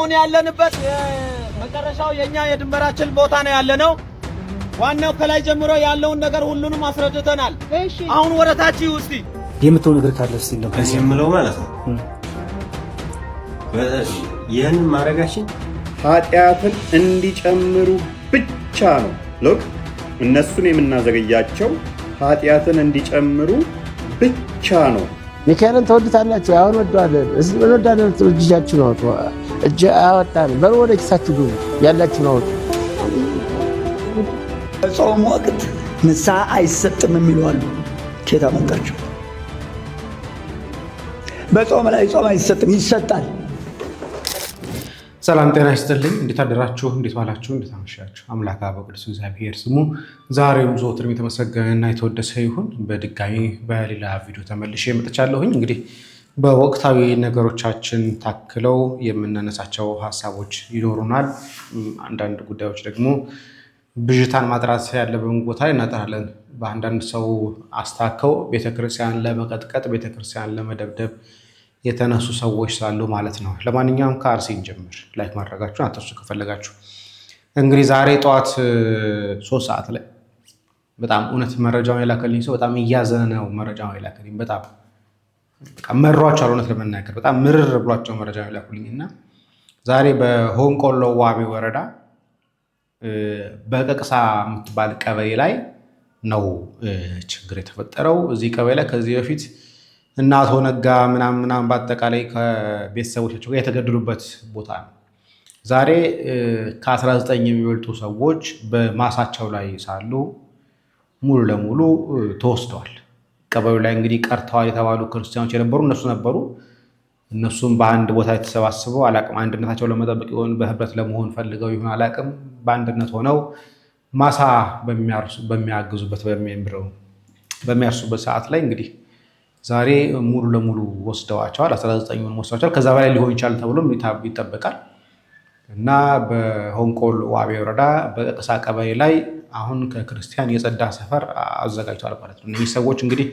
አሁን ያለንበት መጨረሻው የኛ የድንበራችን ቦታ ነው ያለነው። ዋናው ከላይ ጀምሮ ያለውን ነገር ሁሉንም አስረድተናል። አሁን ወረታች ውስጥ የምትው ነገር ካለ እስቲ ነው የምለው ማለት ነው። ይህን ማድረጋችን ኃጢአትን እንዲጨምሩ ብቻ ነው። ሎክ እነሱን የምናዘገያቸው ኃጢአትን እንዲጨምሩ ብቻ ነው። ሚካኤልን ተወዱታላችሁ። አሁን ወዷለን እንወዳለን። እጃችሁን አውጡ። እጅ አወጣን በል ወደ ኪሳችሁ ግቡ። ያላችሁን አውጡ። በጾም ወቅት ንስሐ አይሰጥም የሚሉ አሉ። ኬታ መጣችሁ? በጾም ላይ ጾም አይሰጥም፣ ይሰጣል። ሰላም ጤና ይስጥልኝ። እንዴት አደራችሁ? እንዴት ዋላችሁ? እንዴት አመሻችሁ? አምላክ አበ ቅዱስ እግዚአብሔር ስሙ ዛሬም ዘወትርም የተመሰገነና የተወደሰ ይሁን። በድጋሚ በሌላ ቪዲዮ ተመልሼ መጥቻለሁኝ። እንግዲህ በወቅታዊ ነገሮቻችን ታክለው የምናነሳቸው ሀሳቦች ይኖሩናል። አንዳንድ ጉዳዮች ደግሞ ብዥታን ማጥራት ያለብን ቦታ ላይ እናጠራለን። በአንዳንድ ሰው አስታከው ቤተክርስቲያን ለመቀጥቀጥ ቤተክርስቲያን ለመደብደብ የተነሱ ሰዎች ስላሉ ማለት ነው። ለማንኛውም ከአርሲን ጀምር ላይክ ማድረጋችሁን አትርሱ ከፈለጋችሁ። እንግዲህ ዛሬ ጠዋት 3 ሰዓት ላይ በጣም እውነት መረጃውን የላከልኝ ሰው በጣም እያዘነ ነው። መረጃውን የላከልኝ በጣም መሯቸዋል። እውነት ለመናገር በጣም ምርር ብሏቸው መረጃውን የላኩልኝ እና ዛሬ በሆንቆሎ ዋቢ ወረዳ በቀቅሳ የምትባል ቀበሌ ላይ ነው ችግር የተፈጠረው። እዚህ ቀበሌ ላይ ከዚህ በፊት እና አቶ ነጋ ምናምን በአጠቃላይ ከቤተሰቦቻቸው ጋር የተገደሉበት ቦታ ነው። ዛሬ ከ19 የሚበልጡ ሰዎች በማሳቸው ላይ ሳሉ ሙሉ ለሙሉ ተወስደዋል። ቀበሌው ላይ እንግዲህ ቀርተዋል የተባሉ ክርስቲያኖች የነበሩ እነሱ ነበሩ። እነሱም በአንድ ቦታ የተሰባስበው አላቅም አንድነታቸው ለመጠበቅ ይሆን በህብረት ለመሆን ፈልገው ይሆን አላቅም በአንድነት ሆነው ማሳ በሚያግዙበት በሚያርሱበት ሰዓት ላይ እንግዲህ ዛሬ ሙሉ ለሙሉ ወስደዋቸዋል። 19ን ወስደዋቸዋል። ከዛ በላይ ሊሆን ይችላል ተብሎ ይጠበቃል። እና በሆንቆሎ ዋቢ ወረዳ በቀቅሳ ቀበሌ ላይ አሁን ከክርስቲያን የጸዳ ሰፈር አዘጋጅተዋል ማለት ነው። እነዚህ ሰዎች እንግዲህ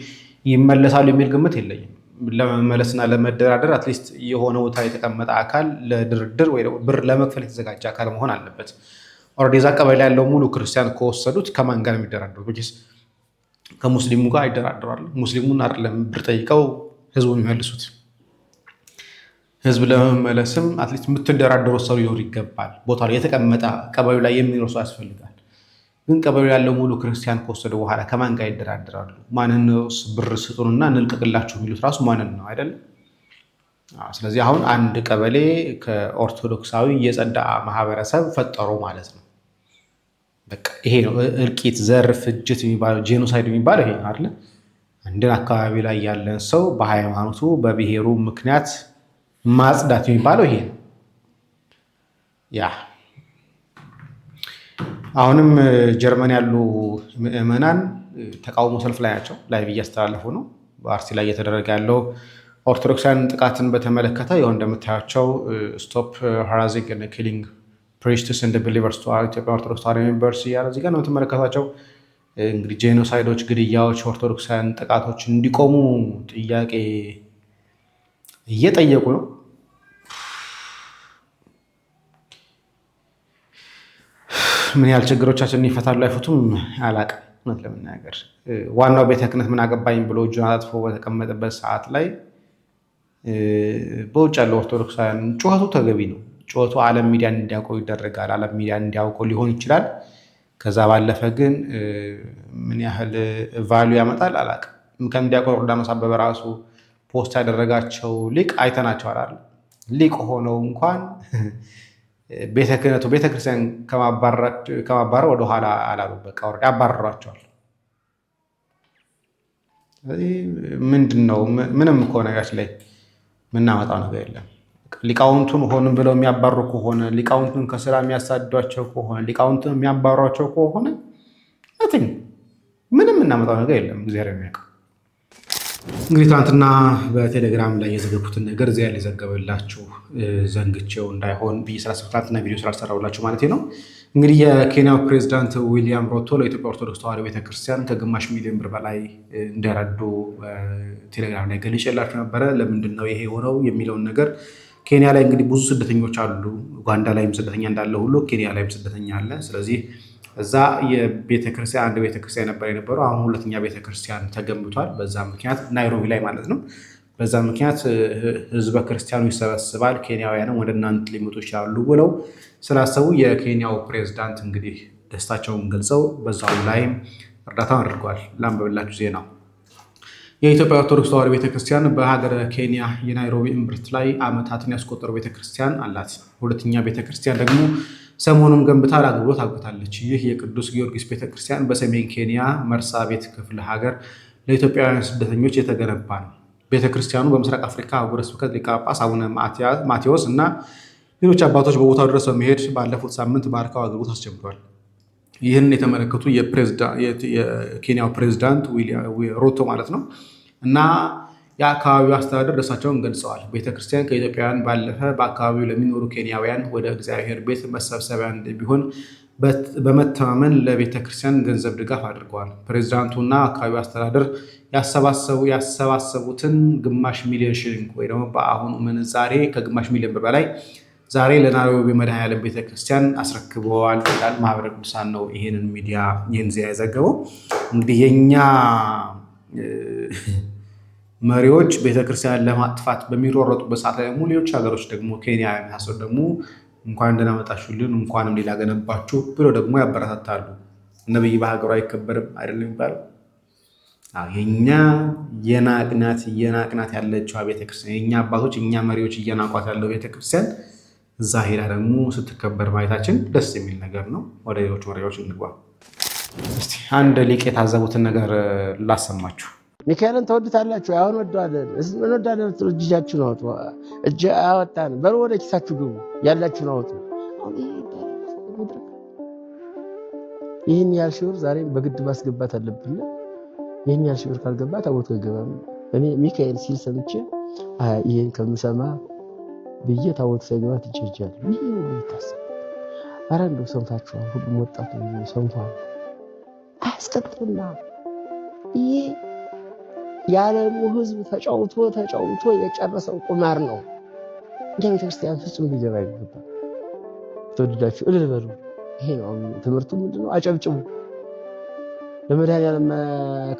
ይመለሳሉ የሚል ግምት የለኝም። ለመመለስና ለመደራደር አትሊስት የሆነ ቦታ የተቀመጠ አካል ለድርድር ወይ ብር ለመክፈል የተዘጋጀ አካል መሆን አለበት። ኦልሬዲ እዛ ቀበሌ ያለው ሙሉ ክርስቲያን ከወሰዱት ከማን ጋር የሚደራደሩት? ከሙስሊሙ ጋር አይደራደራሉ። ሙስሊሙን አይደለም ብር ጠይቀው ህዝቡ የሚመልሱት። ህዝብ ለመመለስም አትሊስት የምትደራደሩ ሰው ሊኖር ይገባል። ቦታ ላይ የተቀመጠ ቀበሌው ላይ የሚኖር ሰው ያስፈልጋል። ግን ቀበሌው ያለው ሙሉ ክርስቲያን ከወሰዱ በኋላ ከማን ጋር ይደራደራሉ? ማንንስ ብር ስጡንና እንልቀቅላችሁ የሚሉት ራሱ ማንን ነው አይደለም? ስለዚህ አሁን አንድ ቀበሌ ከኦርቶዶክሳዊ የጸዳ ማህበረሰብ ፈጠሩ ማለት ነው። በቃ ይሄ ነው እልቂት፣ ዘር ፍጅት የሚባለው ጄኖሳይድ የሚባለው ይሄ ነው አይደል? አንድን አካባቢ ላይ ያለን ሰው በሃይማኖቱ በብሔሩ ምክንያት ማጽዳት የሚባለው ይሄ ነው። ያ አሁንም ጀርመን ያሉ ምዕመናን ተቃውሞ ሰልፍ ላይ ናቸው። ላይቭ እያስተላለፉ ነው። በአርሲ ላይ እየተደረገ ያለው ኦርቶዶክሳውያን ጥቃትን በተመለከተ ያው እንደምታያቸው ስቶፕ ሃራሲንግ ኤንድ ኪሊንግ ፕሪስትስ ኤንድ ቢሊቨርስ ቱ ኢትዮጵያ ኦርቶዶክስ ተዋሕዶ ሜምበርስ እያለ እዚህ ጋር ነው የምትመለከታቸው። እንግዲህ ጄኖሳይዶች፣ ግድያዎች፣ ኦርቶዶክሳውያን ጥቃቶች እንዲቆሙ ጥያቄ እየጠየቁ ነው። ምን ያህል ችግሮቻችንን ይፈታሉ አይፈቱም አላቅም። እውነት ለመናገር ዋናው ቤተ ክህነት ምን አገባኝ ብሎ እጁን አጣጥፎ በተቀመጠበት ሰዓት ላይ በውጭ ያለው ኦርቶዶክሳውያን ጩኸቱ ተገቢ ነው። ጩኸቱ ዓለም ሚዲያ እንዲያውቀው ይደረጋል። ዓለም ሚዲያ እንዲያውቀው ሊሆን ይችላል። ከዛ ባለፈ ግን ምን ያህል ቫልዩ ያመጣል አላቅም። ከሚዲያቆን ዮርዳኖስ አበበ ራሱ ፖስት ያደረጋቸው ሊቅ አይተናቸዋል አይደል? ሊቅ ሆነው እንኳን ቤተ ክህነቱ ቤተክርስቲያን ከማባረር ወደኋላ አላሉ። በቃ ወርድ ያባረሯቸዋል። ስለዚህ ምንድን ነው ምንም እኮ ነገራችን ላይ የምናመጣው ነገር የለም። ሊቃውንቱን ሆን ብለው የሚያባሩ ከሆነ ሊቃውንቱን ከስራ የሚያሳዷቸው ከሆነ ሊቃውንቱን የሚያባሯቸው ከሆነ ምንም እናመጣው ነገር የለም። እግዚአብሔር የሚያውቀው። እንግዲህ ትናንትና በቴሌግራም ላይ የዘገቡትን ነገር እዚያ ላይ ዘገበላችሁ ዘንግቼው እንዳይሆን ብዬ ትናንትና ቪዲዮ ስላልሰራሁላችሁ ማለት ነው። እንግዲህ የኬንያው ፕሬዚዳንት ዊሊያም ሩቶ ለኢትዮጵያ ኦርቶዶክስ ተዋሕዶ ቤተክርስቲያን ከግማሽ ሚሊዮን ብር በላይ እንደረዱ ቴሌግራም ላይ ገልጬላችሁ ነበረ። ለምንድን ነው ይሄ የሆነው የሚለውን ነገር ኬንያ ላይ እንግዲህ ብዙ ስደተኞች አሉ። ኡጋንዳ ላይም ስደተኛ እንዳለ ሁሉ ኬንያ ላይም ስደተኛ አለ። ስለዚህ እዛ የቤተክርስቲያን አንድ ቤተክርስቲያን ነበር የነበረው። አሁን ሁለተኛ ቤተክርስቲያን ተገንብቷል። በዛ ምክንያት ናይሮቢ ላይ ማለት ነው። በዛ ምክንያት ህዝበ ክርስቲያኑ ይሰበስባል። ኬንያውያንም ወደ እናንተ ሊመጡ ይችላሉ ብለው ስላሰቡ የኬንያው ፕሬዝዳንት እንግዲህ ደስታቸውን ገልጸው በዛው ላይም እርዳታውን አድርገዋል። ላንብብላችሁ ዜናው። የኢትዮጵያ ኦርቶዶክስ ተዋሕዶ ቤተክርስቲያን በሀገረ ኬንያ የናይሮቢ እምብርት ላይ ዓመታትን ያስቆጠሩ ቤተክርስቲያን አላት። ሁለተኛ ቤተክርስቲያን ደግሞ ሰሞኑን ገንብታ ለአገልግሎት አብቅታለች። ይህ የቅዱስ ጊዮርጊስ ቤተክርስቲያን በሰሜን ኬንያ መርሳቤት ክፍለ ሀገር ለኢትዮጵያውያን ስደተኞች የተገነባ ነው። ቤተክርስቲያኑ በምስራቅ አፍሪካ አህጉረ ስብከት ሊቀ ጳጳስ አቡነ ማቴዎስ እና ሌሎች አባቶች በቦታው ድረስ በመሄድ ባለፉት ሳምንት ባርከው አገልግሎት አስጀምሯል። ይህን የተመለከቱ የኬንያው ፕሬዝዳንት ሩቶ ማለት ነው እና የአካባቢው አስተዳደር ደስታቸውን ገልጸዋል። ቤተክርስቲያን ከኢትዮጵያውያን ባለፈ በአካባቢው ለሚኖሩ ኬንያውያን ወደ እግዚአብሔር ቤት መሰብሰቢያ እንዲሆን በመተማመን ለቤተክርስቲያን ገንዘብ ድጋፍ አድርገዋል። ፕሬዝዳንቱና አካባቢው አስተዳደር ያሰባሰቡትን ግማሽ ሚሊዮን ሽሊንግ ወይ ደግሞ በአሁኑ ምንዛሬ ከግማሽ ሚሊዮን ብር በላይ ዛሬ ለናይሮቢ መድኃኔዓለም ቤተክርስቲያን አስረክበዋል ይላል ማህበረ ቅዱሳን ነው ይህንን ዜና የዘገበው። እንግዲህ የእኛ መሪዎች ቤተክርስቲያን ለማጥፋት በሚሮረጡበት ሰዓት ላይ ደግሞ ሌሎች ሀገሮች ደግሞ ኬንያ የሚያሰሩ ደግሞ እንኳን ደህና መጣችሁልን እንኳንም ሌላ ገነባችሁ ብሎ ደግሞ ያበረታታሉ። ነብይ በሀገሩ አይከበርም አይደለም የሚባለው። የኛ የናቅናት ያለችው ቤተክርስቲያን የኛ አባቶች የኛ መሪዎች እየናቋት ያለው ቤተክርስቲያን እዛ ሄዳ ደግሞ ስትከበር ማየታችን ደስ የሚል ነገር ነው። ወደ ሌሎች መሪዎች እንግባ። እስቲ አንድ ሊቅ የታዘቡትን ነገር ላሰማችሁ። ሚካኤልን ተወዱታላችሁ? አሁን ወደዋለን። እንወዳለን። እጃችሁን አውጡ። እጅ አወጣን በሉ ወደ ኪሳችሁ ግቡ። ያላችሁን አውጡ። ይህን ያህል ሺህ ብር ዛሬ በግድ ማስገባት አለብን። ይህን ያህል ሺህ ብር ካልገባ ታቦት አይገባም። እኔ ሚካኤል ሲል ሰምቼ ይህን ከምሰማ ብዬ ታቦት ሳይገባ ትጀጃል። ይህ ሁሉ ይታሰብ። ኧረ እንደው ሰምታችኋል? ሁሉም ወጣቱ ሰምቷል። አያስቀጥልና ይህ የዓለሙ ሕዝብ ተጫውቶ የጨረሰው ቁማር ነው። እንደ ቤተክርስቲያን ፍጹም ሊገባ ይገባል። ተወደዳችሁ እልል በሉ። ይሄ ነው ትምህርቱ። ምንድነው? አጨብጭቡ። ለመድኃኔዓለም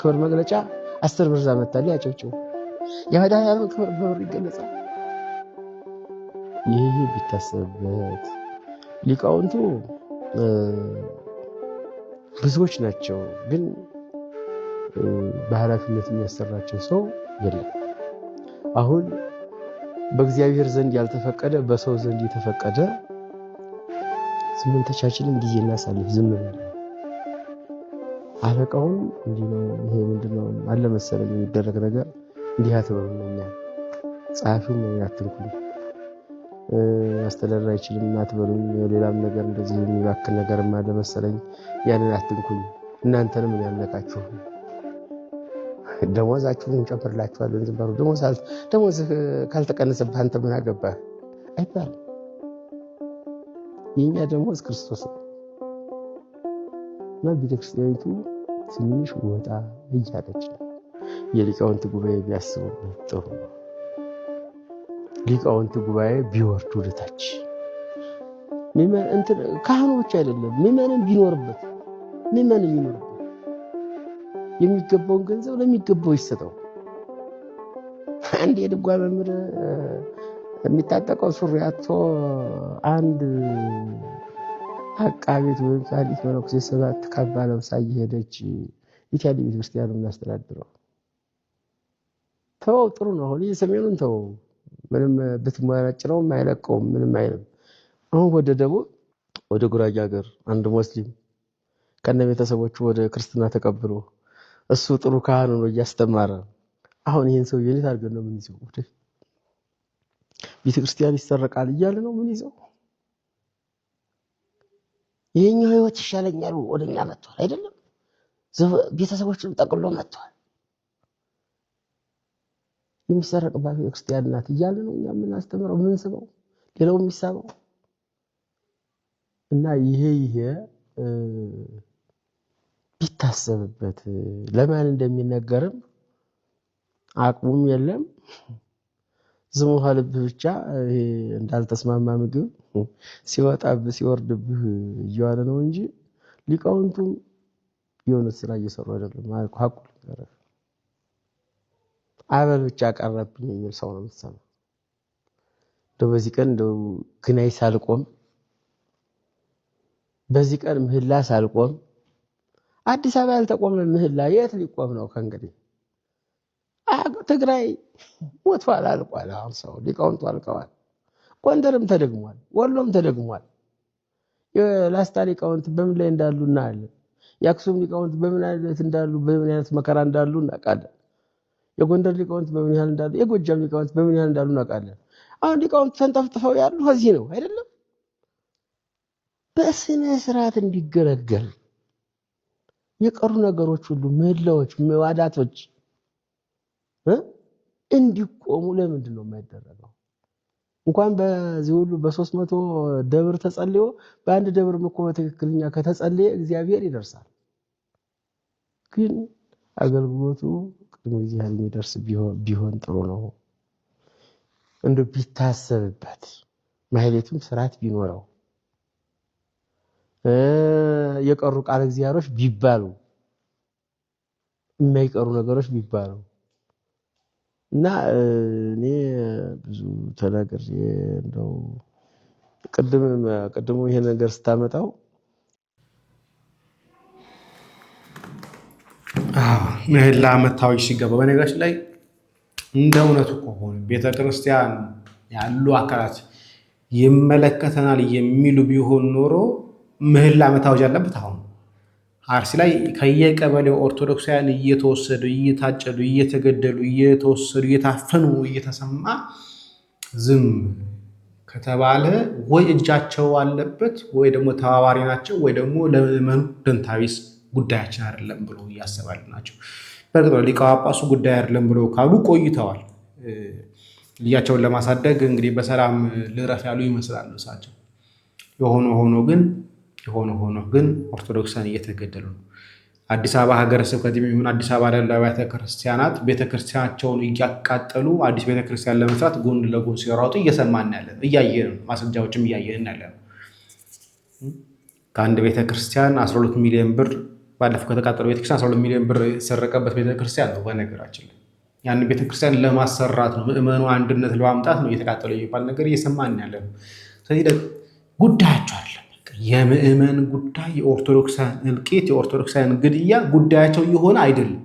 ክብር መግለጫ 10 ብር ዛመታል። አጨብጭቡ። የመድኃኔዓለም ክብር በብር ይገለጻል። ይህ ቢታሰብበት። ሊቃውንቱ ብዙዎች ናቸው፣ ግን በኃላፊነት የሚያሰራቸው ሰው የለም። አሁን በእግዚአብሔር ዘንድ ያልተፈቀደ በሰው ዘንድ የተፈቀደ ዝም ተቻችልን ጊዜ እናሳልፍ። ዝም ብለን አለቃውን እንዲህ ነው ይሄ ምንድነው አለ መሰለኝ የሚደረግ ነገር እንዲህ አትበሉ ነው። ጸሐፊው ምን ያትንኩኝ አስተዳደር አይችልም አትበሉኝ። ሌላም ነገር እንደዚህ የሚባክን ነገርም አለ መሰለኝ ያንን አትንኩኝ። እናንተንም ምን ያነቃችሁ? ደሞዛችሁን እንጨምርላችኋለን። ዝም በሉ። ደሞዝ ካልተቀነሰብህ አንተ ምን አገባህ አይባልም። የኛ ደሞዝ ክርስቶስ ነው። እና ቤተክርስቲያኒቱ ትንሽ ወጣ እያለች ነው። የሊቃውንት ጉባኤ ቢያስቡበት ጥሩ ነው። ሊቃውንት ጉባኤ ቢወርዱ ወደታች ካህኑ ብቻ አይደለም ምዕመንም ቢኖርበት የሚገባውን ገንዘብ ለሚገባው ይሰጠው። አንድ የድጓ መምህር የሚታጠቀው ሱሪ አጥቶ አንድ አቃቤት ወይም ካህሊት መነኩሴ 7 ካባ ለብሳ እየሄደች ኢትዮጵያ ቤተክርስቲያን እናስተዳድረው። ተው ጥሩ ነው። አሁን የሰሜኑን ተው ምንም ብትመረጭረውም አይለቀውም ምንም አይልም። አሁን ወደ ደቡብ ወደ ጉራጌ ሀገር አንድ ሙስሊም ከነ ቤተሰቦቹ ወደ ክርስትና ተቀብሎ እሱ ጥሩ ካህን ነው እያስተማረ። አሁን ይሄን ሰው የኔት አድርገን ነው ምን ይዘው ወደ ቤተክርስቲያን ይሰረቃል እያለ ነው ምን ይዘው። የኛው ህይወት ይሻለኛል ወደኛ መጥቷል አይደለም። ቤተሰቦቹን ጠቅሎ መጥቷል። የሚሰረቅባት ቤተክርስቲያን ናት እያለ ነው እኛ ምን አስተምረው ምን ስበው ሌላው የሚሳበው እና ይሄ ቢታሰብበት ለማን እንደሚነገርም አቅሙም የለም። ዝም ውሃ ልብህ ብቻ ይሄ እንዳልተስማማ ምግብ ሲወጣብህ ሲወርድብህ እየዋለ ነው እንጂ ሊቃውንቱም የሆነ ስራ እየሰሩ አይደለም ማለት ሀቁ ነገር አበል ብቻ ቀረብኝ የሚል ሰው ነው የምትሰማው። እንደው በዚህ ቀን እንደው ግናይ ሳልቆም በዚህ ቀን ምህላ ሳልቆም አዲስ አበባ ያልተቆመ ምህላ የት ሊቆም ነው? ከእንግዲህ ትግራይ ሞቷል አልቋል። አሁን ሰው ሊቃውንቱ አልቀዋል። ጎንደርም ተደግሟል፣ ወሎም ተደግሟል። የላስታ ሊቃውንት በምን ላይ እንዳሉ እናያለን። የአክሱም ሊቃውንት በምን አይነት እንዳሉ በምን አይነት መከራ እንዳሉ እናውቃለን። የጎንደር ሊቃውንት በምን ያህል እንዳሉ፣ የጎጃም ሊቃውንት በምን ያህል እንዳሉ እናውቃለን። አሁን ሊቃውንት ተንጠፍጥፈው ያሉ እዚህ ነው አይደለም? በስነ ስርዓት እንዲገለገል የቀሩ ነገሮች ሁሉ ምህላዎች፣ መዋዳቶች እንዲቆሙ ለምንድን ነው የማይደረገው? እንኳን በዚህ ሁሉ በ300 ደብር ተጸልዮ በአንድ ደብር እኮ በትክክለኛ ከተጸለየ እግዚአብሔር ይደርሳል። ግን አገልግሎቱ ቅድመ ጊዜ የሚደርስ ቢሆን ጥሩ ነው። እንደው ቢታሰብበት ማህሌቱም ስርዓት ቢኖረው የቀሩ ቃል እግዚአብሔሮች ቢባሉ የማይቀሩ ነገሮች ቢባሉ እና እኔ ብዙ ተናግሬ እንደው ቅድሙ ይሄ ነገር ስታመጣው ምህላ መታወጅ ሲገባ በነገራችን ላይ እንደ እውነቱ ከሆነ ቤተክርስቲያን ያሉ አካላት ይመለከተናል የሚሉ ቢሆን ኖሮ ምህላ መታወጅ አለበት። አሁን አርሲ ላይ ከየቀበሌው ኦርቶዶክሳውያን እየተወሰዱ እየታጨዱ እየተገደሉ እየተወሰዱ እየታፈኑ እየተሰማ ዝም ከተባለ ወይ እጃቸው አለበት ወይ ደግሞ ተባባሪ ናቸው ወይ ደግሞ ለምዕመኑ ደንታቢስ ጉዳያችን አይደለም ብሎ እያሰባሉ ናቸው። በእርግጥ ሊቀ ጳጳሱ ጉዳይ አይደለም ብሎ ካሉ ቆይተዋል። ልጃቸውን ለማሳደግ እንግዲህ በሰላም ልረፍ ያሉ ይመስላሉ እሳቸው። የሆነ ሆኖ ግን ኦርቶዶክሳን እየተገደሉ ነው። አዲስ አበባ ሀገረ ስብከት የሚሆን አዲስ አበባ ያሉ አብያተ ክርስቲያናት ቤተክርስቲያናቸውን እያቃጠሉ አዲስ ቤተክርስቲያን ለመስራት ጎን ለጎን ሲሯጡ እየሰማን ያለን እያየን ነው። ማስረጃዎችም እያየን ያለን ከአንድ ቤተክርስቲያን 12 ሚሊዮን ብር ባለፈው ከተቃጠለው ቤተክርስቲያን 12 ሚሊዮን ብር የተሰረቀበት ቤተክርስቲያን ነው። በነገራችን ላይ ያንን ቤተክርስቲያን ለማሰራት ነው፣ ምዕመኑ አንድነት ለማምጣት ነው እየተቃጠለ የሚባል ነገር እየሰማን ያለን። ስለዚህ ጉዳያቸው አይደለም። የምዕመን ጉዳይ፣ የኦርቶዶክሳን እልቂት፣ የኦርቶዶክሳን ግድያ ጉዳያቸው እየሆነ አይደለም።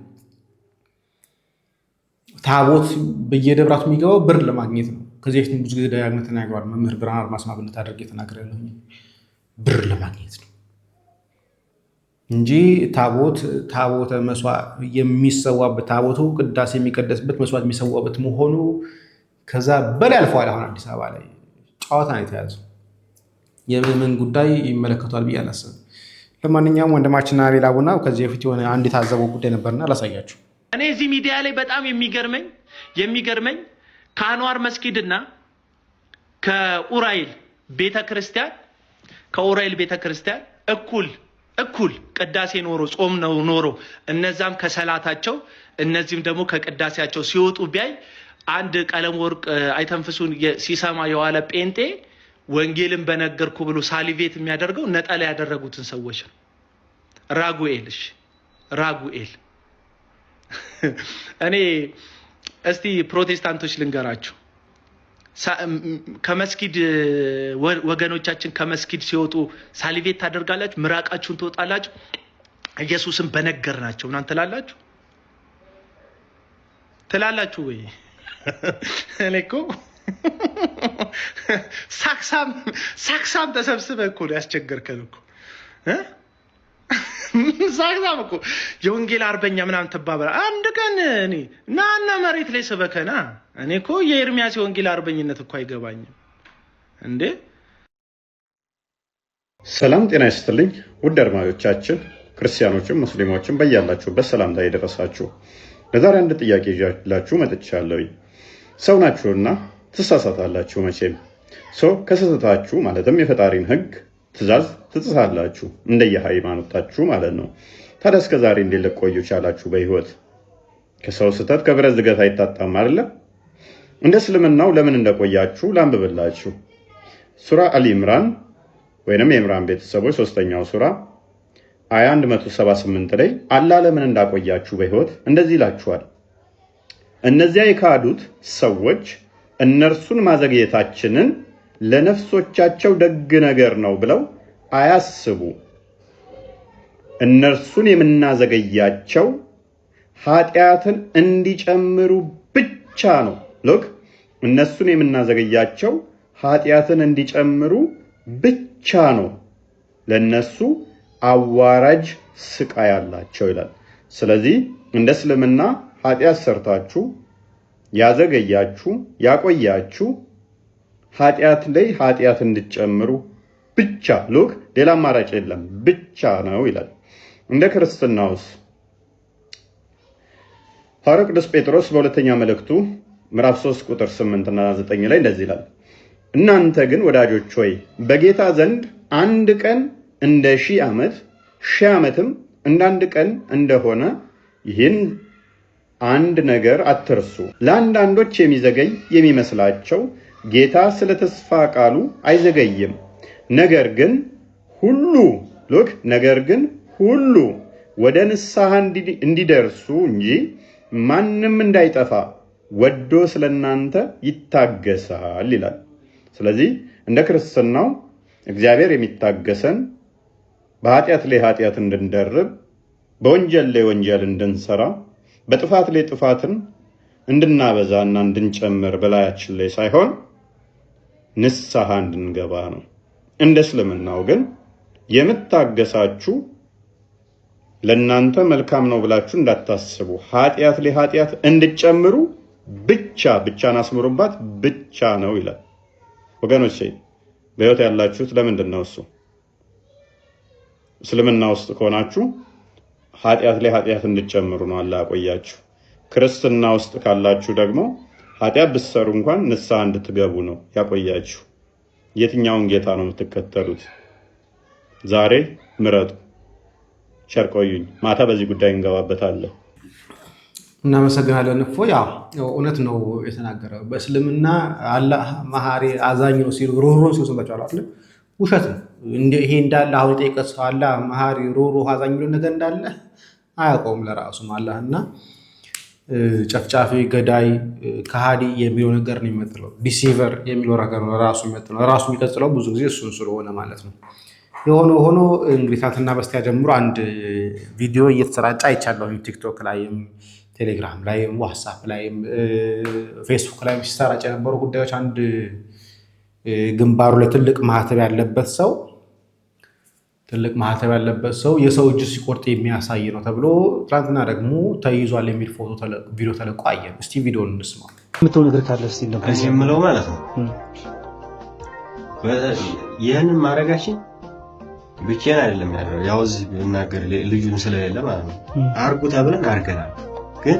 ታቦት በየደብራቱ የሚገባው ብር ለማግኘት ነው። ከዚህ በፊት ብዙ ጊዜ ደጋግመን ተናግረዋል። መምህር ብርሃን አድማስ ማብነት አድርጌ ተናግሬያለሁ። ብር ለማግኘት ነው እንጂ ታቦተ መስዋዕት የሚሰዋበት ታቦቱ ቅዳሴ የሚቀደስበት መስዋዕት የሚሰዋበት መሆኑ ከዛ በላይ አልፈዋል። አሁን አዲስ አበባ ላይ ጨዋታ ነው የተያዘው። የምዕመን ጉዳይ ይመለከቷል ብዬ አላስብም። ለማንኛውም ወንድማችንና ሌላ ቡና ከዚህ በፊት የሆነ አንድ የታዘበው ጉዳይ ነበርና አላሳያችሁ። እኔ እዚህ ሚዲያ ላይ በጣም የሚገርመኝ ከአንዋር መስጊድና ከኡራኤል ቤተክርስቲያን እኩል ቅዳሴ ኖሮ ጾም ነው ኖሮ እነዛም ከሰላታቸው እነዚህም ደግሞ ከቅዳሴያቸው ሲወጡ ቢያይ አንድ ቀለም ወርቅ አይተንፍሱን ሲሰማ የዋለ ጴንጤ ወንጌልን በነገርኩ ብሎ ሳሊቬት የሚያደርገው ነጠላ ያደረጉትን ሰዎች ነው። ራጉኤል እኔ እስቲ ፕሮቴስታንቶች ልንገራችሁ፣ ከመስጊድ ወገኖቻችን ከመስጊድ ሲወጡ ሳሊቬት ታደርጋላችሁ፣ ምራቃችሁን ትወጣላችሁ። ኢየሱስን በነገርናቸው እናንተ ትላላችሁ ወይ? እኔ እኮ ሳክሳም ተሰብስበህ እኮ ያስቸገርከን እኮ ሳክሳም እኮ የወንጌል አርበኛ ምናምን ትባበላ። አንድ ቀን እኔ ናና መሬት ላይ ስበከና እኔ እኮ የኤርሚያስ የወንጌል አርበኝነት እኮ አይገባኝም እንዴ። ሰላም ጤና ይስጥልኝ ውድ አድማጮቻችን፣ ክርስቲያኖችም ሙስሊሞችም በያላችሁበት ሰላምታ ይደረሳችሁ። ለዛሬ አንድ ጥያቄ ይዤላችሁ መጥቻለሁ። ሰው ናችሁና ትሳሳታላችሁ። መቼም ሰው ከስህተታችሁ ማለትም የፈጣሪን ሕግ ትእዛዝ ትጥሳላችሁ እንደየሃይማኖታችሁ ማለት ነው። ታዲያ እስከ ዛሬ እንዴት ልትቆዩ ቻላችሁ በህይወት? ከሰው ስህተት ከብረት ዝገት አይታጣም አይደለ? እንደ እስልምናው ለምን እንደቆያችሁ ላንብብላችሁ። ሱራ አልኢምራን ወይንም የኢምራን ቤተሰቦች 3ኛው ሱራ አያ 178 ላይ አላህ ለምን እንዳቆያችሁ በህይወት እንደዚህ ይላችኋል። እነዚያ የካዱት ሰዎች እነርሱን ማዘግየታችንን ለነፍሶቻቸው ደግ ነገር ነው ብለው አያስቡ። እነርሱን የምናዘገያቸው ኃጢአትን እንዲጨምሩ ብቻ ነው። ሎክ እነሱን የምናዘገያቸው ኃጢአትን እንዲጨምሩ ብቻ ነው። ለነሱ አዋራጅ ስቃይ አላቸው ይላል። ስለዚህ እንደ እስልምና ኃጢአት ሰርታችሁ ያዘገያችሁ ያቆያችሁ ኃጢአት ላይ ኃጢአት እንድጨምሩ ብቻ ሎክ ሌላ አማራጭ የለም ብቻ ነው ይላል። እንደ ክርስትናውስ ሐዋርያው ቅዱስ ጴጥሮስ በሁለተኛ መልእክቱ ምዕራፍ 3 ቁጥር 8 እና 9 ላይ እንደዚህ ይላል። እናንተ ግን ወዳጆች ሆይ በጌታ ዘንድ አንድ ቀን እንደ 1000 ዓመት 1000 ዓመትም እንደ አንድ ቀን እንደሆነ ይህን አንድ ነገር አትርሱ። ለአንዳንዶች የሚዘገይ የሚመስላቸው ጌታ ስለ ተስፋ ቃሉ አይዘገይም፣ ነገር ግን ሁሉ ወደ ንስሐ እንዲደርሱ እንጂ ማንም እንዳይጠፋ ወዶ ስለናንተ ይታገሳል ይላል። ስለዚህ እንደ ክርስትናው እግዚአብሔር የሚታገሰን በኃጢአት ላይ ኃጢአት እንድንደርብ፣ በወንጀል ላይ ወንጀል እንድንሰራ፣ በጥፋት ላይ ጥፋትን እንድናበዛና እንድንጨምር በላያችን ላይ ሳይሆን ንስሐ እንድንገባ ነው። እንደ እስልምናው ግን የምታገሳችሁ ለእናንተ መልካም ነው ብላችሁ እንዳታስቡ፣ ኃጢአት ላይ ኃጢአት እንድጨምሩ ብቻን አስምሩባት ብቻ ነው ይላል። ወገኖቼ በሕይወት ያላችሁት ለምንድን ነው? እሱ እስልምና ውስጥ ከሆናችሁ ኃጢአት ላይ ኃጢአት እንድጨምሩ ነው አላህ ያቆያችሁ። ክርስትና ውስጥ ካላችሁ ደግሞ ኃጢአት ብትሰሩ እንኳን ንስሐ እንድትገቡ ነው ያቆያችሁ። የትኛውን ጌታ ነው የምትከተሉት? ዛሬ ምረጡ። ቸር ቆዩኝ። ማታ በዚህ ጉዳይ እንገባበታለን። እናመሰግናለን። እፎ ያው እውነት ነው የተናገረው። በእስልምና አላህ መሐሪ አዛኝ ነው ሲሉ ሩህሩህ ሲሉ ሰምታችኋል አይደል? ውሸት ነው። ይሄ እንዳለ አሁን የጠየቀ ሰው አላህ መሐሪ ሩህሩህ አዛኝ ነው ነገር እንዳለ አያውቀውም ለራሱም አላህና ጨፍጫፊ፣ ገዳይ፣ ከሃዲ የሚለው ነገር ነው የሚመጥለው። ዲሲቨር የሚለው ነገር ነው ራሱ የሚመጥለው። ራሱ የሚቀጥለው ብዙ ጊዜ እሱን ስለሆነ ማለት ነው። የሆነ ሆኖ እንግዲህ ትናንትና በስቲያ ጀምሮ አንድ ቪዲዮ እየተሰራጨ አይቻለሁ። ቲክቶክ ላይም ቴሌግራም ላይም ዋትስአፕ ላይም ፌስቡክ ላይም ሲሰራጭ የነበሩ ጉዳዮች አንድ ግንባሩ ላይ ትልቅ ማህተብ ያለበት ሰው የሰው እጅ ሲቆርጥ የሚያሳይ ነው ተብሎ ትናንትና ደግሞ ተይዟል የሚል ቪዲዮ ተለቆ አየን። እስቲ ቪዲዮን እንስማ። የምትለው ነገር ካለ እስቲ እዚህ የምለው ማለት ነው ይህንን ማድረጋችን ብቻዬን አይደለም ያለው። ያው እዚህ ብናገር ልጁን ስለሌለ ማለት ነው አርጉ ተብለን አርገናል። ግን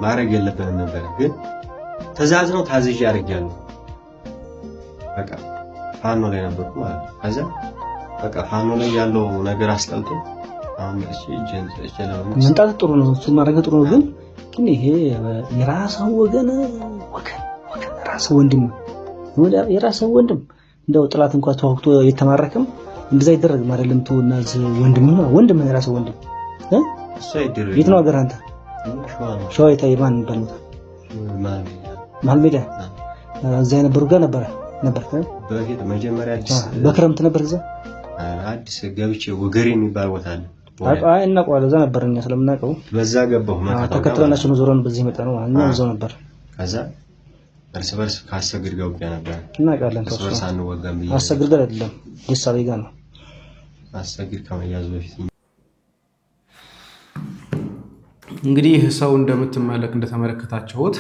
ማድረግ የለብንም ነበር። ግን ትእዛዝ ነው ታዝዤ አድርጌያለሁ። በቃ ፋኖ ላይ ነበርኩ ማለት ነው። ከዛ በቃ ፋኖ ላይ ያለው ነገር አስጠልቶ አሁን መምጣት ጥሩ ነው፣ እሱን ማድረግ ጥሩ ነው። ግን ይሄ የራስህ ወገን ራስህ ወንድም እንደው ጥላት እንኳን ተዋግቶ የተማረከም እንደዛ ይደረግም አይደለም። ተውና ወንድም የራስህ ወንድም እሱ አይደረግ። የት ነው ሀገር አንተ? ሸዋ የማን ባልሞታ መሀል ሜዳ እዛ የነበሩ ጋር ነበር በፊት መጀመሪያ አዲስ በክረምት ነበር። እዛ አዲስ ገብቼ ወገሬ የሚባል ቦታ አለ። አይ እናውቀዋለን። እዛ ነበር እኛ ስለምናውቀው በዛ ገባሁ። ተከትለናቸው ነው ዞረን በዚህ መጣ ነው እኛ እዛው ነበር። ከዛ እርስ በርስ ካሰግድ ጋር ውጊያ ነበር። እናውቃለን። ተወሰነ አንወጋም ብዬ አሰግድ ጋር አይደለም ደሳቤ ጋር ነው። አሰግድ ከመያዙ በፊት እንግዲህ ሰው እንደተመለከታችሁት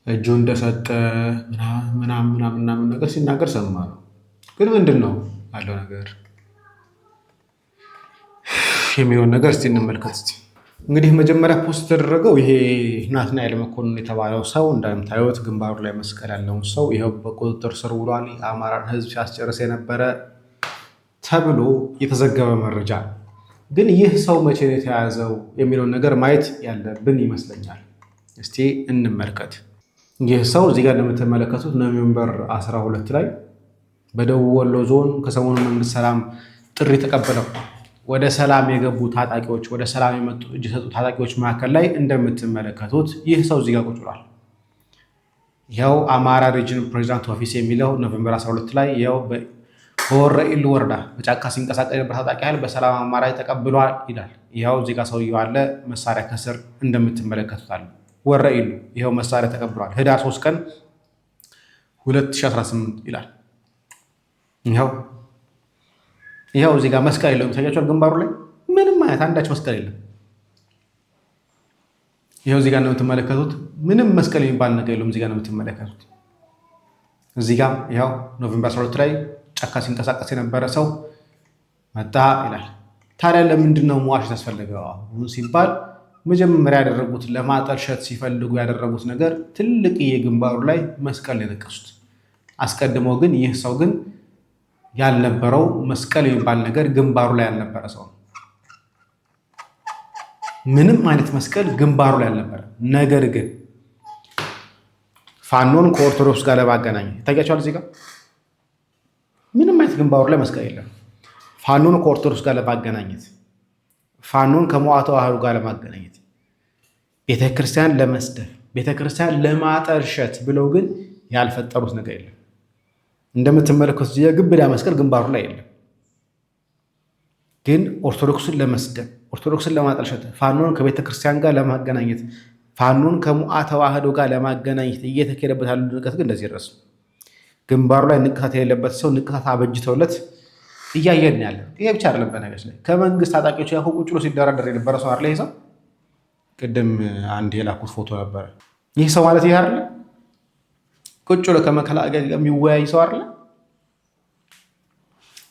እጁ እንደሰጠ ምናምን ነገር ሲናገር ሰማ ነው። ግን ምንድን ነው ያለው ነገር የሚሆን ነገር እስቲ እንመልከት። እስቲ እንግዲህ መጀመሪያ ፖስት የተደረገው ይሄ ናትናኤል መኮንን የተባለው ሰው እንደምታዩት ግንባሩ ላይ መስቀል ያለውን ሰው ይኸው በቁጥጥር ስር ውሏል፣ የአማራን ሕዝብ ሲያስጨርስ የነበረ ተብሎ የተዘገበ መረጃ ነው። ግን ይህ ሰው መቼ ነው የተያዘው የሚለውን ነገር ማየት ያለብን ይመስለኛል። እስቲ እንመልከት። ይህ ሰው እዚህ ጋር እንደምትመለከቱት ኖቬምበር 12 ላይ በደቡብ ወሎ ዞን ከሰሞኑ መንግስት ሰላም ጥሪ ተቀበለው ወደ ሰላም የገቡ ታጣቂዎች ወደ ሰላም የመጡ እጅ ሰጡ ታጣቂዎች መካከል ላይ እንደምትመለከቱት ይህ ሰው እዚህ ጋር ቁጭ ብሏል። ይኸው አማራ ሪጅን ፕሬዚዳንት ኦፊስ የሚለው ኖቬምበር 12 ላይ ይኸው በወረኢሉ ወረዳ በጫካ ሲንቀሳቀስ የነበረ ታጣቂ ኃይል በሰላም አማራጭ ተቀብሏል ይላል። ይኸው እዚህ ጋር ሰውየው አለ፣ መሳሪያ ከስር እንደምትመለከቱት አለ። ወረኢሉ ይኸው መሳሪያ ተቀብሏል ህዳር 3 ቀን 2018 ይላል። ይኸው እዚህ ጋር መስቀል የለውም። ታያችኋል፣ ግንባሩ ላይ ምንም አይነት አንዳች መስቀል የለም። ይኸው እዚህ ጋር ነው የምትመለከቱት፣ ምንም መስቀል የሚባል ነገር የለውም። እዚህ ጋር ነው የምትመለከቱት። እዚህ ጋር ይኸው ኖቬምበር 12 ላይ ጫካ ሲንቀሳቀስ የነበረ ሰው መጣ ይላል። ታዲያ ለምንድን ነው መዋሸት ያስፈልገው ሲባል መጀመሪያ ያደረጉት ለማጠልሸት ሲፈልጉ ያደረጉት ነገር ትልቅ የግንባሩ ላይ መስቀል የጠቀሱት። አስቀድሞ ግን ይህ ሰው ግን ያልነበረው መስቀል የሚባል ነገር ግንባሩ ላይ ያልነበረ ሰው ነው። ምንም አይነት መስቀል ግንባሩ ላይ ያልነበረ፣ ነገር ግን ፋኖን ከኦርቶዶክስ ጋር ለማገናኘት ይታያቸዋል። እዚህ ጋር ምንም አይነት ግንባሩ ላይ መስቀል የለም። ፋኖን ከኦርቶዶክስ ጋር ለማገናኘት፣ ፋኖን ከመዋዕለ ተዋሕዶ ጋር ለማገናኘት፣ ቤተክርስቲያን ለመስደብ፣ ቤተክርስቲያን ለማጠልሸት ብለው ግን ያልፈጠሩት ነገር የለም። እንደምትመለከቱት የግብዳ መስቀል ግንባሩ ላይ የለም። ግን ኦርቶዶክስን ለመስደብ፣ ኦርቶዶክስን ለማጠልሸት፣ ፋኖን ከቤተክርስቲያን ጋር ለማገናኘት፣ ፋኖን ከመዋዕለ ተዋሕዶ ጋር ለማገናኘት እየተካሄደበት ያለው ንቀት ግን እንደዚህ ድረስ ግንባሩ ላይ ንቅሳት የሌለበት ሰው ንቅሳት አበጅተውለት እያየን ያለ። ይሄ ብቻ አይደለም። በነገር ላይ ከመንግስት ታጣቂዎች ጋር ቁጭ ብሎ ሲደራደር የነበረ ሰው አይደለ? ይሄ ሰው ቅድም አንድ የላኩት ፎቶ ነበረ። ይህ ሰው ማለት ይሄ አይደለ? ቁጭ ብሎ ከመከላከያ ጋር የሚወያይ ሰው አይደለ?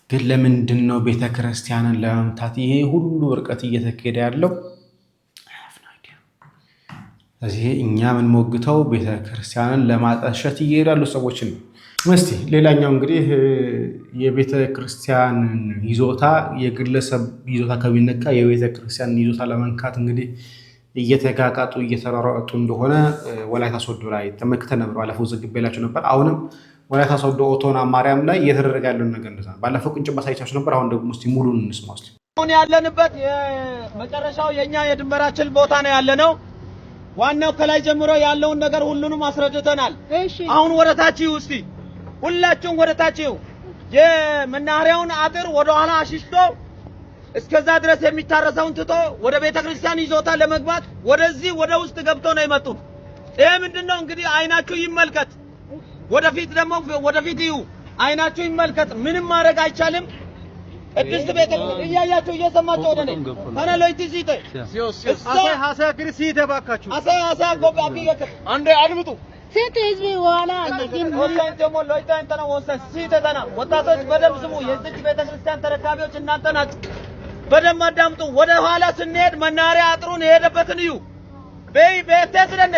ግን ለምንድን ነው ቤተክርስቲያንን ለመምታት ይሄ ሁሉ ርቀት እየተካሄደ ያለው? ስለዚህ እኛ የምንሞግተው ቤተክርስቲያንን ለማጠልሸት እየሄዳሉ ሰዎችን ነው። እስቲ ሌላኛው እንግዲህ የቤተ ክርስቲያንን ይዞታ የግለሰብ ይዞታ ከሚነካ የቤተ ክርስቲያንን ይዞታ ለመንካት እንግዲህ እየተጋጋጡ እየተሯሯጡ እንደሆነ ወላይታ ሶዶ ላይ ተመልክተን ነበር። ባለፈው ዘግቤላችሁ ነበር። አሁንም ወላይታ ሶዶ ኦቶና ማርያም ላይ እየተደረገ ያለውን ነገር እንደዛ ባለፈው ቅንጭብ ማሳየቻችሁ ነበር። አሁን ደግሞ እስቲ ሙሉን እንስማ። እስቲ አሁን ያለንበት የመጨረሻው የኛ የድንበራችን ቦታ ነው ያለነው። ዋናው ከላይ ጀምሮ ያለውን ነገር ሁሉንም አስረድተናል። አሁን ወደታች እስቲ ሁላችሁም ወደታች የመናኸሪያውን አጥር ወደ ኋላ አሽሽቶ እስከዛ ድረስ የሚታረሰውን ትቶ ወደ ቤተክርስቲያን ይዞታ ለመግባት ወደዚህ ወደ ውስጥ ገብቶ ነው የመጡት። ይሄ ምንድነው እንግዲህ አይናችሁ ይመልከት፣ ወደፊት ደግሞ ወደፊት ይዩ፣ አይናችሁ ይመልከት። ምንም ማድረግ አይቻልም። ቅድስት ቤተክርስቲያን እያያችሁ እየሰማችሁ ወደ ነኝ ታናሎይቲ ሲተ አሳ ክርስቲያኖች ባካችሁ አሳ ጎባቢ አንዴ አድምጡ። ሴት ህዝብ በኋላ ግን ወጣን ደግሞ ሎይታን ተና ወሰን ሲተና ወጣቶች በደንብ ስሙ። የዚህ ቤተክርስቲያን ተረካቢዎች እናንተ ናችሁ። በደንብ አዳምጡ። ወደ ኋላ ስንሄድ መናኸሪያ አጥሩን የሄደበትን እዩ። ቤተስረነ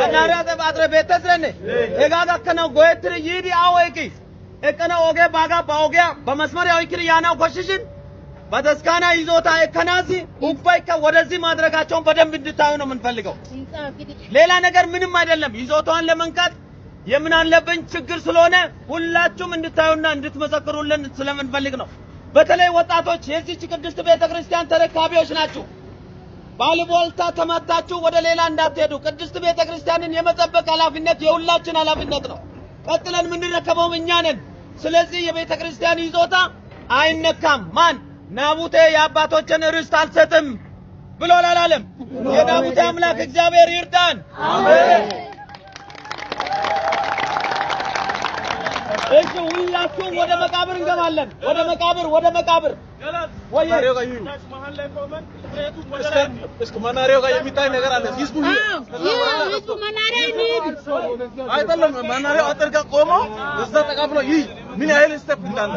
መናኸሪያ አጥረ ቤተስረነ ኤጋጋ ከነው ጎይትር ይዲ አወቂ እከነ ኦጌ ባጋ ባኦጊያ በመስመር ያው ይክሪ ያናው ኮሽሽን በተስካና ይዞታ እከናዚ ኡባይካ ወደዚህ ማድረጋቸውን በደንብ እንድታዩ ነው የምንፈልገው። ሌላ ነገር ምንም አይደለም። ይዞታውን ለመንካት የምን አለብን ችግር ስለሆነ ሁላችሁም እንድታዩና እንድትመሰክሩልን ስለምንፈልግ ነው። በተለይ ወጣቶች የዚህ ቅድስት ቤተክርስቲያን ተረካቢዎች ናችሁ። ባልቦልታ ተመታችሁ ወደ ሌላ እንዳትሄዱ። ቅድስት ቤተክርስቲያንን የመጠበቅ ኃላፊነት የሁላችን ኃላፊነት ነው። ቀጥለን የምንረከበው እኛ ነን። ስለዚህ የቤተክርስቲያን ይዞታ አይነካም። ማን ናቡቴ የአባቶችን ርስት አልሰጥም ብሎ አላለም። የናቡቴ አምላክ እግዚአብሔር ይርዳን። አሜን። እሺ ሁላችሁም ወደ መቃብር እንገባለን። ወደ መቃብር ወይ እስከ መናኸሪያው ጋር የሚታይ ነገር አለ። ህዝቡ መናኸሪያ ይሄድ አይደለም። መናኸሪያው አጥር ጋር ቆሞ እዛ ተቃብሎ ይህ ምን ያህል ስቴፕ እንዳለ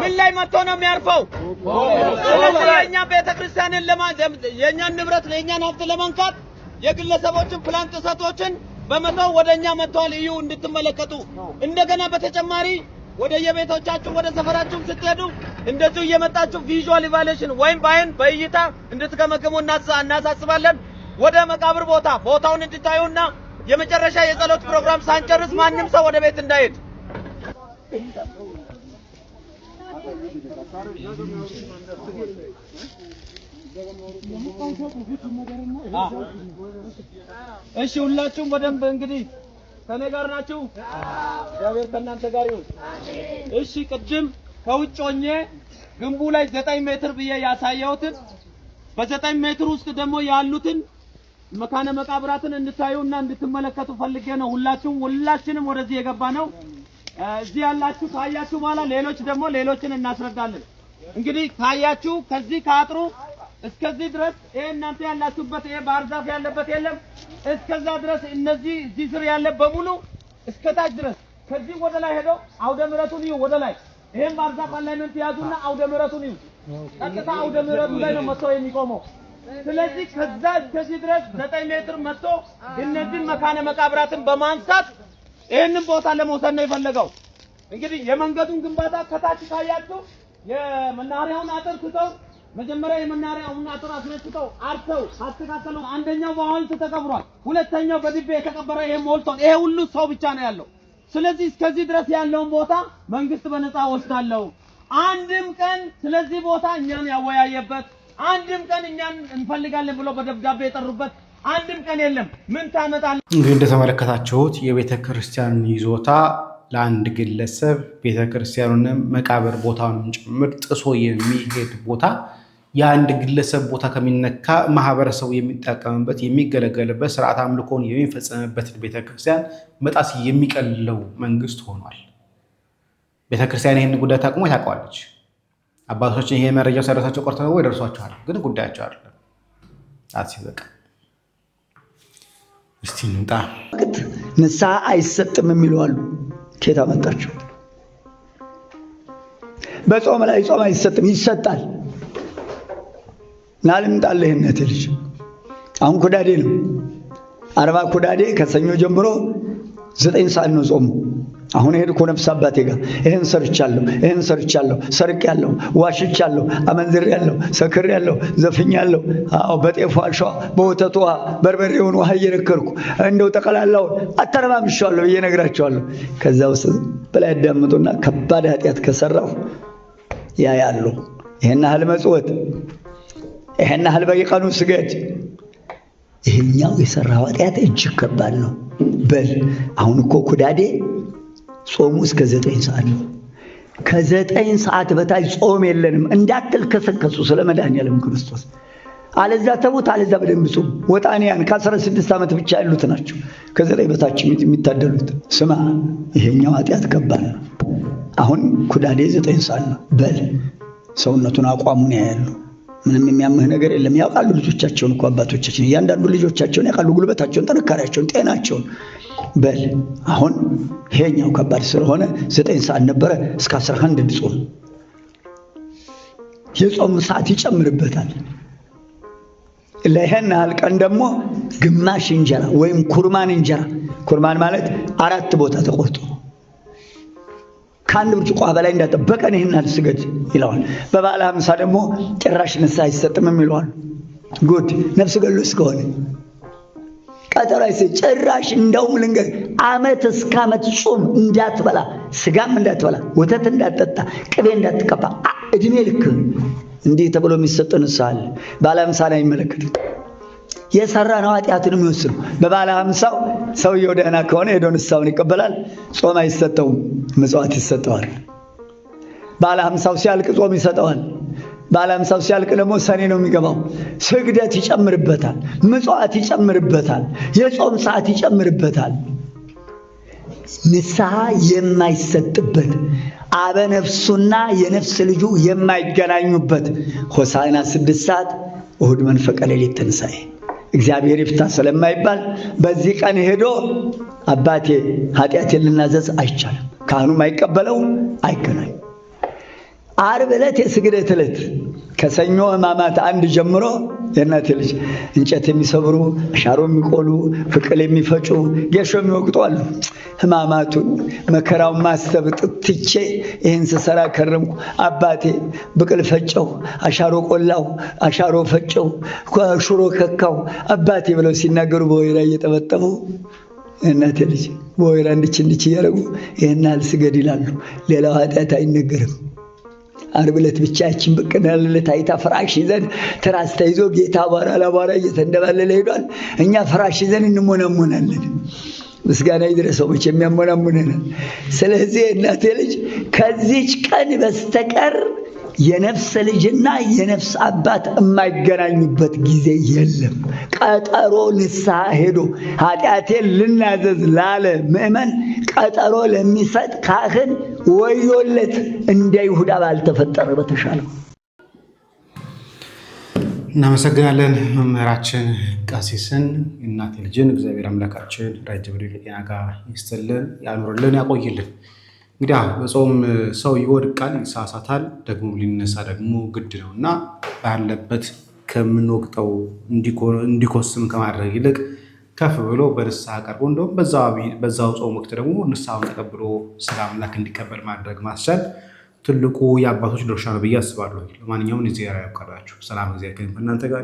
ምን ላይ መጥቶ ነው የሚያርፈው? ስለዚህ የእኛ ቤተክርስቲያንን የእኛን ንብረት የእኛን ሀብት ለመንካት የግለሰቦችን ፕላን ጥሰቶችን በመተው ወደኛ መጥተዋል። እዩ እንድትመለከቱ። እንደገና በተጨማሪ ወደ የቤቶቻችሁ ወደ ሰፈራችሁ ስትሄዱ እንደዚሁ እየመጣችሁ ቪዥዋል ኢቫሉዌሽን ወይም በአይን በእይታ እንድትገመግሙ እናሳስባለን። ወደ መቃብር ቦታውን እንድታዩና የመጨረሻ የጸሎት ፕሮግራም ሳንጨርስ ማንም ሰው ወደ ቤት እንዳይሄድ። እሺ ሁላችሁም በደንብ እንግዲህ ከኔ ጋር ናችሁ? እግዚአብሔር ከእናንተ ጋር ይሁን። እሺ ቅድም ከውጭ ሆኜ ግንቡ ላይ 9 ሜትር ብዬ ያሳየሁትን በ9 ሜትር ውስጥ ደግሞ ያሉትን መካነ መቃብራትን እንድታዩና እንድትመለከቱ ፈልጌ ነው። ሁላችንም ወደዚህ የገባ ነው። እዚህ ያላችሁ ካያችሁ በኋላ ሌሎች ደግሞ ሌሎችን እናስረዳለን። እንግዲህ ካያችሁ ከዚህ ካጥሩ እስከዚህ ድረስ ይሄ እናንተ ያላችሁበት ይሄ ባህር ዛፍ ያለበት የለም። እስከዛ ድረስ እነዚህ እዚህ ስር ያለ በሙሉ እስከታች ድረስ ከዚህ ወደ ላይ ሄዶ አውደ ምሕረቱን ይዩ። ወደ ላይ ይሄን ባህር ዛፍ አላይመንት ያዙና አውደ ምሕረቱን ይዩ። ቀጥታ አውደ ምሕረቱ ላይ ነው መጥቶ የሚቆመው። ስለዚህ ከዛ እስከዚህ ድረስ 9 ሜትር መጥቶ እነዚህ መካነ መቃብራትን በማንሳት ይሄንን ቦታ ለመውሰድ ነው የፈለገው። እንግዲህ የመንገዱን ግንባታ ከታች ካያችሁ የመናኸሪያውን አጥር ትተው መጀመሪያ የመናኸሪያውን አጥር አስነስተው አርተው አስተካከሉ። አንደኛው በሐውልት ተቀብሯል፣ ሁለተኛው በድቤ የተቀበረ ይሄ ሞልቷል። ይሄ ሁሉ ሰው ብቻ ነው ያለው። ስለዚህ እስከዚህ ድረስ ያለውን ቦታ መንግስት በነፃ ወስዳለው። አንድም ቀን ስለዚህ ቦታ እኛን ያወያየበት አንድም ቀን እኛን እንፈልጋለን ብሎ በደብዳቤ የጠሩበት አንድም ቀን የለም። ምን ታመጣለ? እንግዲህ እንደተመለከታችሁት የቤተ ክርስቲያን ይዞታ ለአንድ ግለሰብ ቤተ ክርስቲያኑንም መቃብር ቦታውንም ጭምር ጥሶ የሚሄድ ቦታ የአንድ ግለሰብ ቦታ ከሚነካ ማህበረሰቡ የሚጠቀምበት የሚገለገልበት ስርዓት አምልኮን የሚፈጸምበት ቤተ ክርስቲያን መጣስ የሚቀልለው መንግስት ሆኗል። ቤተ ክርስቲያን ይህን ጉዳይ ታቅሞ ታውቀዋለች። አባቶችን ይሄ መረጃ ሰረታቸው ቆርተው ወይ ደርሷቸዋል፣ ግን ጉዳያቸው አይደለም። አትሲበቃ እስቲ እንጣ ንስሐ አይሰጥም የሚሉ አሉ። ኬታ መጣችሁ? በጾም ላይ ጾም አይሰጥም፣ ይሰጣል። ናልምጣለህ እነተ ልጅ አሁን ኩዳዴ ነው። 40 ኩዳዴ ከሰኞ ጀምሮ 9 ሰዓት ነው ጾሙ። አሁን ሄድኩ ነፍስ አባቴ ጋር ይሄን ሰርቻለሁ፣ ሰርቄያለሁ፣ ዋሽቻለሁ፣ አመንዝሬያለሁ፣ ሰክሬያለሁ፣ ዘፍኛለሁ። አዎ በጤፉ አልሸዋ በወተቱ ውሃ በርበሬውን ውሃ እየነከርኩ እንደው ጠቀላላው አተረማምሻለሁ ብዬ እነግራቸዋለሁ። ከዛ ውስጥ በላይ ያዳምጡና ከባድ ኃጢአት ከሰራሁ ያያሉ። ይሄን ያህል መጽወት፣ ይሄን ያህል በየቀኑ ስገድ፣ ይሄኛው የሰራው ኃጢአት እጅግ ከባድ ነው። በል አሁን እኮ ኩዳዴ ጾሙ እስከ 9 ሰዓት ነው። ከ9 ሰዓት በታች ጾም የለንም እንዳትል ከሰከሱ ስለ መድኃኒዓለም ክርስቶስ። አለዛ ተቡት፣ አለዛ በደንብ ጾም። ወጣኔያን ከ16 ዓመት ብቻ ያሉት ናቸው ከ9 በታች የሚታደሉት። ስማ ይሄኛው ኃጢአት ከባድ ነው። አሁን ኩዳዴ 9 ሰዓት ነው። በል ሰውነቱን አቋሙን ያያሉ። ምንም የሚያምህ ነገር የለም። ያውቃሉ ልጆቻቸውን እኮ አባቶቻችን እያንዳንዱ ልጆቻቸውን ያውቃሉ፣ ጉልበታቸውን፣ ጥንካሬያቸውን፣ ጤናቸውን። በል አሁን ይሄኛው ከባድ ስለሆነ 9 ሰዓት ነበረ እስከ 11 እንጾም። የጾም ሰዓት ይጨምርበታል። ለይሄን ያህል ቀን ደግሞ ግማሽ እንጀራ ወይም ኩርማን እንጀራ፣ ኩርማን ማለት 4 ቦታ ተቆርጦ ከአንድ ብርጭቆ በላይ እንዳጠበቀን ይሄን ያህል ስገድ ይለዋል። በበዓለ ሃምሳ ደግሞ ጭራሽ ንስሐ አይሰጥም ይለዋል። ጉድ ነፍስ ገሎ እስከሆነ ቀጠራይ ጭራሽ እንደውም ልንገር ዓመት እስከ ዓመት ጾም እንዳትበላ፣ ስጋም እንዳትበላ፣ ወተት እንዳትጠጣ፣ ቅቤ እንዳትቀባ እድሜ ልክ እንዲህ ተብሎ የሚሰጥ ንስሐ አለ። በዓለ ሃምሳን አይመለከትም። የሰራ ነው ኃጢአቱን የሚወስነው። በበዓለ ሃምሳው ሰውየው ደህና ከሆነ ሄዶ ንስሐውን ይቀበላል። ጾም አይሰጠውም፣ ምጽዋት ይሰጠዋል። በዓለ ሃምሳው ሲያልቅ ጾም ይሰጠዋል። በዓለ ሃምሳው ሲያልቅ ደግሞ ሰኔ ነው የሚገባው። ስግደት ይጨምርበታል፣ ምጽዋት ይጨምርበታል፣ የጾም ሰዓት ይጨምርበታል። ንስሐ የማይሰጥበት አበ ነፍሱና የነፍስ ልጁ የማይገናኙበት ሆሳዕና 6 ሰዓት እሁድ መንፈቀ ሌሊት ትንሣኤ እግዚአብሔር ይፍታ ስለማይባል በዚህ ቀን ሄዶ አባቴ ኃጢአቴን ልናዘዝ አይቻልም። ካህኑም አይቀበለው፣ አይገናኝ። ዓርብ ዕለት የስግደት ዕለት ከሰኞ ሕማማት 1 ጀምሮ የእናቴ ልጅ እንጨት የሚሰብሩ አሻሮ የሚቆሉ ፍቅል የሚፈጩ ጌሾ የሚወቅጡ አሉ። ህማማቱን መከራውን ማሰብ ትቼ ይህን ስሰራ ከረምኩ። አባቴ ብቅል ፈጨው፣ አሻሮ ቆላው፣ አሻሮ ፈጨው፣ ሽሮ ከካው አባቴ ብለው ሲናገሩ በወይራ እየጠበጠቡ እናቴ ልጅ በወይራ እንድች እያደረጉ ይህን ያህል ስገድ ይላሉ። ሌላው ኃጢአት አይነገርም። ዓርብ ዕለት ብቻችን በቀናለት አይታ ፍራሽ ይዘን ትራስ ተይዞ ጌታ አቧራ ለአቧራ እየተንደባለለ ሄዷል። እኛ ፍራሽ ይዘን እንሞናሞናለን። ምስጋና ይድረሰው መቼ የሚያሞናሙነናል። ስለዚህ እናቴ ልጅ ከዚች ቀን በስተቀር የነፍስ ልጅና የነፍስ አባት የማይገናኙበት ጊዜ የለም። ቀጠሮ ንስሐ ሄዶ ኃጢአቴን ልናዘዝ ላለ ምእመን ቀጠሮ ለሚሰጥ ካህን ወዮለት። እንደ ይሁዳ ባልተፈጠረ በተሻለው። እናመሰግናለን መምህራችን ቀሲስን። እናቴ ልጅን እግዚአብሔር አምላካችን ረጅም ዕድሜ ጤና ጋር ይስጥልን፣ ያኑርልን፣ ያቆይልን። እንግዲህ በጾም ሰው ይወድቃል፣ ይሳሳታል፣ ደግሞ ሊነሳ ደግሞ ግድ ነው እና ባለበት ከምንወቅጠው እንዲኮስም ከማድረግ ይልቅ ከፍ ብሎ በንስሐ ቀርቦ እንደውም በዛው ጾም ወቅት ደግሞ ንስሐውን ተቀብሎ ስለ አምላክ እንዲቀበል ማድረግ ማስቻል ትልቁ የአባቶች ድርሻ ነው ብዬ አስባለሁ። ለማንኛውም እዚህ ያቀርባችሁ ሰላም እግዚአብሔር ከእናንተ ጋር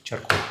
ቸር ቆዩ።